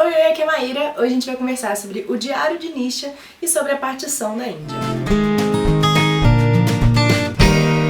Oi, aqui é a Maíra. Hoje a gente vai conversar sobre o Diário de Nisha e sobre a partição da Índia.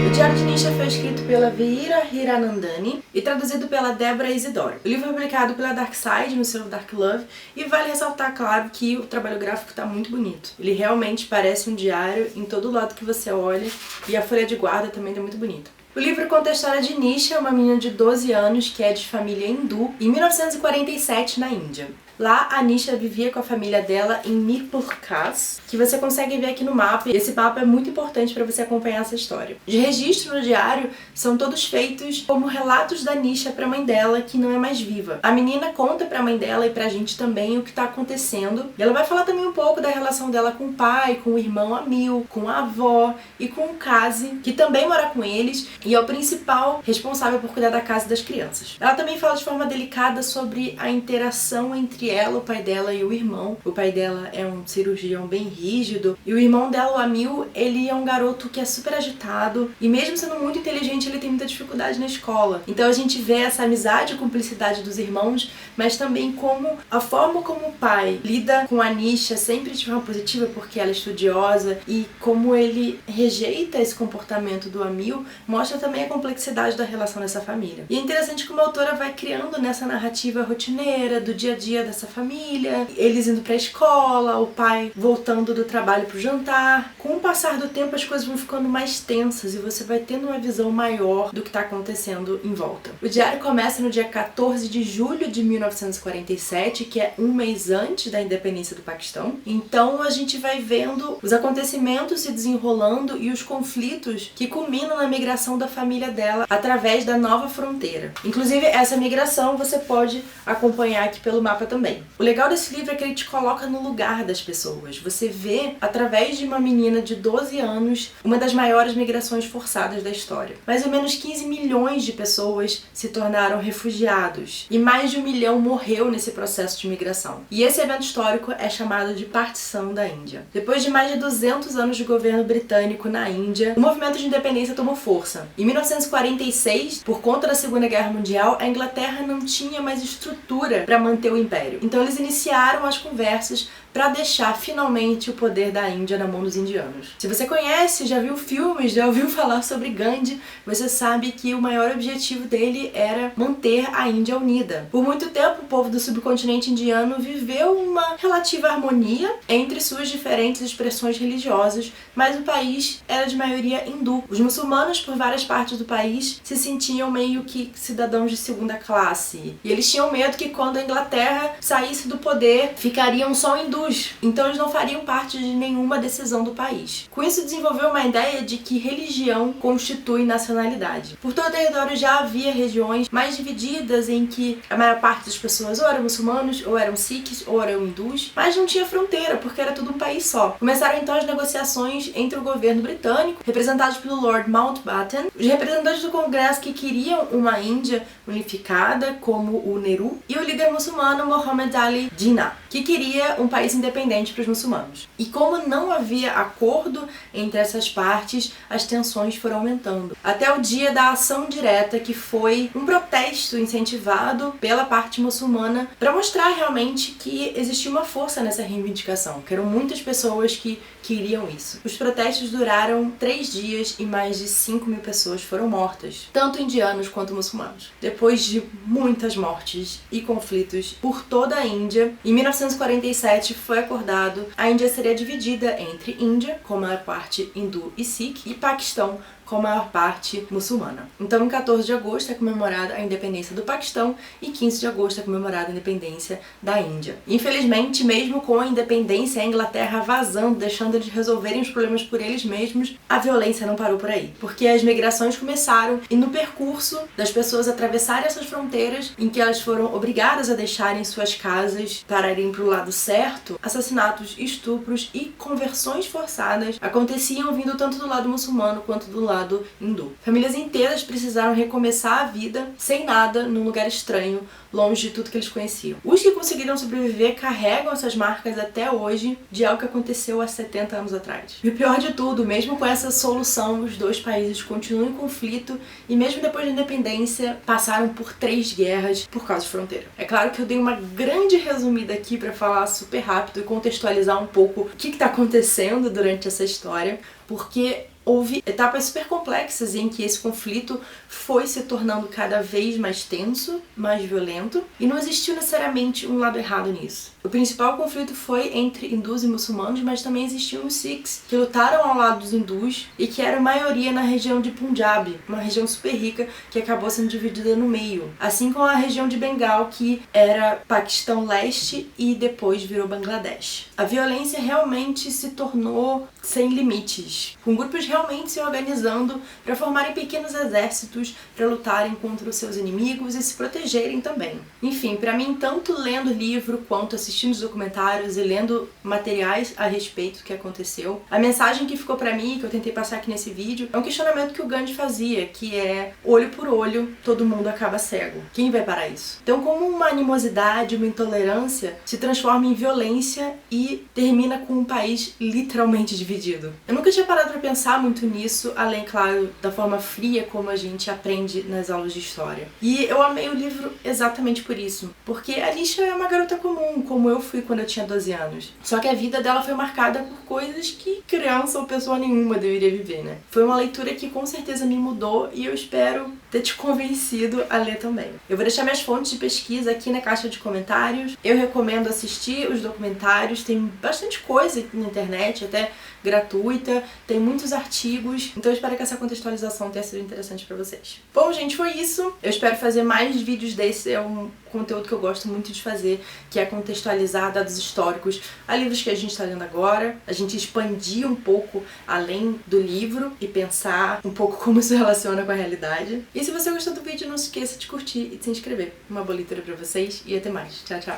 O Diário de Nisha foi escrito pela Veera Hiranandani e traduzido pela Débora Isidoro. O livro foi publicado pela Dark Side no selo Dark Love e vale ressaltar, claro, que o trabalho gráfico está muito bonito. Ele realmente parece um diário em todo lado que você olha e a folha de guarda também está muito bonita. O livro conta a história de Nisha, uma menina de 12 anos que é de família hindu, em 1947 na Índia. Lá, a Nisha vivia com a família dela em Mirpurkhas, que você consegue ver aqui no mapa, e esse mapa é muito importante para você acompanhar essa história. Os registros no diário são todos feitos como relatos da Nisha para a mãe dela, que não é mais viva. A menina conta para a mãe dela e pra gente também o que está acontecendo, e ela vai falar também um pouco da relação dela com o pai, com o irmão Amil, com a avó e com o Kazi, que também mora com eles e é o principal responsável por cuidar da casa das crianças. Ela também fala de forma delicada sobre a interação entre ela, o pai dela e o irmão. O pai dela é um cirurgião bem rígido e o irmão dela, o Amil, ele é um garoto que é super agitado e mesmo sendo muito inteligente, ele tem muita dificuldade na escola. Então a gente vê essa amizade e cumplicidade dos irmãos, mas também como a forma como o pai lida com a Nisha sempre de forma positiva, porque ela é estudiosa, e como ele rejeita esse comportamento do Amil, mostra também a complexidade da relação dessa família. E é interessante como a autora vai criando nessa narrativa rotineira do dia a dia dessa família, eles indo pra escola, o pai voltando do trabalho pro jantar. Com o passar do tempo as coisas vão ficando mais tensas e você vai tendo uma visão maior do que tá acontecendo em volta. O diário começa no dia 14 de julho de 1947, que é um mês antes da independência do Paquistão. Então a gente vai vendo os acontecimentos se desenrolando e os conflitos que culminam na migração da família dela através da nova fronteira. Inclusive, essa migração você pode acompanhar aqui pelo mapa também. O legal desse livro é que ele te coloca no lugar das pessoas. Você vê, através de uma menina de 12 anos, uma das maiores migrações forçadas da história. Mais ou menos 15 milhões de pessoas se tornaram refugiados e mais de 1 milhão morreu nesse processo de migração. E esse evento histórico é chamado de Partição da Índia. Depois de mais de 200 anos de governo britânico na Índia, o movimento de independência tomou força. Em 1946, por conta da Segunda Guerra Mundial, a Inglaterra não tinha mais estrutura para manter o império. Então eles iniciaram as conversas para deixar finalmente o poder da Índia na mão dos indianos. Se você conhece, já viu filmes, já ouviu falar sobre Gandhi, você sabe que o maior objetivo dele era manter a Índia unida. Por muito tempo, o povo do subcontinente indiano viveu uma relativa harmonia entre suas diferentes expressões religiosas, mas o país era de maioria hindu. Os muçulmanos, por várias partes do país, se sentiam meio que cidadãos de segunda classe. E eles tinham medo que quando a Inglaterra saísse do poder, ficariam só hindus. Então eles não fariam parte de nenhuma decisão do país. Com isso desenvolveu uma ideia de que religião constitui nacionalidade. Por todo o território já havia regiões mais divididas em que a maior parte das pessoas ou eram muçulmanos, ou eram sikhs, ou eram hindus, mas não tinha fronteira, porque era tudo um país só. Começaram então as negociações entre o governo britânico, representados pelo Lord Mountbatten, os representantes do Congresso que queriam uma Índia unificada, como o Nehru, e o líder muçulmano Muhammad Ali Jinnah, que queria um país independente para os muçulmanos. E como não havia acordo entre essas partes, as tensões foram aumentando. Até o dia da ação direta, que foi um protesto incentivado pela parte muçulmana para mostrar realmente que existia uma força nessa reivindicação, que eram muitas pessoas que queriam isso. Os protestos duraram 3 dias e mais de 5 mil pessoas foram mortas, tanto indianos quanto muçulmanos. Depois de muitas mortes e conflitos por toda a Índia, em 1947 foi acordado a Índia seria dividida entre Índia, com a maior parte hindu e sikh, e Paquistão, com a maior parte muçulmana. Então, em 14 de agosto é comemorada a independência do Paquistão e 15 de agosto é comemorada a independência da Índia. Infelizmente, mesmo com a independência, a Inglaterra vazando, deixando eles resolverem os problemas por eles mesmos, a violência não parou por aí. Porque as migrações começaram e no percurso das pessoas atravessarem essas fronteiras, em que elas foram obrigadas a deixarem suas casas para irem para o lado certo, assassinatos, estupros e conversões forçadas aconteciam vindo tanto do lado muçulmano quanto do lado lado hindu. Famílias inteiras precisaram recomeçar a vida sem nada, num lugar estranho, longe de tudo que eles conheciam. Os que conseguiram sobreviver carregam essas marcas até hoje de algo que aconteceu há 70 anos atrás. E o pior de tudo, mesmo com essa solução, os dois países continuam em conflito e mesmo depois da independência passaram por 3 guerras por causa de fronteira. É claro que eu dei uma grande resumida aqui para falar super rápido e contextualizar um pouco o que está acontecendo durante essa história, porque houve etapas super complexas em que esse conflito foi se tornando cada vez mais tenso, mais violento, e não existiu necessariamente um lado errado nisso. O principal conflito foi entre hindus e muçulmanos, mas também existiam os Sikhs, que lutaram ao lado dos hindus e que eram maioria na região de Punjab, uma região super rica que acabou sendo dividida no meio. Assim como a região de Bengal, que era Paquistão Leste e depois virou Bangladesh. A violência realmente se tornou sem limites, com grupos realmente se organizando para formarem pequenos exércitos para lutarem contra os seus inimigos e se protegerem também. Enfim, para mim, tanto lendo livro quanto assistindo os documentários e lendo materiais a respeito do que aconteceu, a mensagem que ficou para mim, que eu tentei passar aqui nesse vídeo, é um questionamento que o Gandhi fazia, que é: olho por olho, todo mundo acaba cego. Quem vai parar isso? Então, como uma animosidade, uma intolerância se transforma em violência e termina com um país literalmente dividido. Eu nunca tinha parado para pensar muito nisso, além, claro, da forma fria como a gente aprende nas aulas de história. E eu amei o livro exatamente por isso, porque a Alisha é uma garota comum, como eu fui quando eu tinha 12 anos. Só que a vida dela foi marcada por coisas que criança ou pessoa nenhuma deveria viver, né? Foi uma leitura que com certeza me mudou e eu espero ter te convencido a ler também. Eu vou deixar minhas fontes de pesquisa aqui na caixa de comentários. Eu recomendo assistir os documentários, tem bastante coisa aqui na internet, até gratuita, tem muitos artigos, então eu espero que essa contextualização tenha sido interessante pra vocês. Bom, gente, foi isso. Eu espero fazer mais vídeos desse, é um conteúdo que eu gosto muito de fazer, que é contextualizar dados históricos a livros que a gente está lendo agora, a gente expandir um pouco além do livro e pensar um pouco como isso relaciona com a realidade. E se você gostou do vídeo, não se esqueça de curtir e de se inscrever. Uma boa leitura pra vocês e até mais. Tchau, tchau!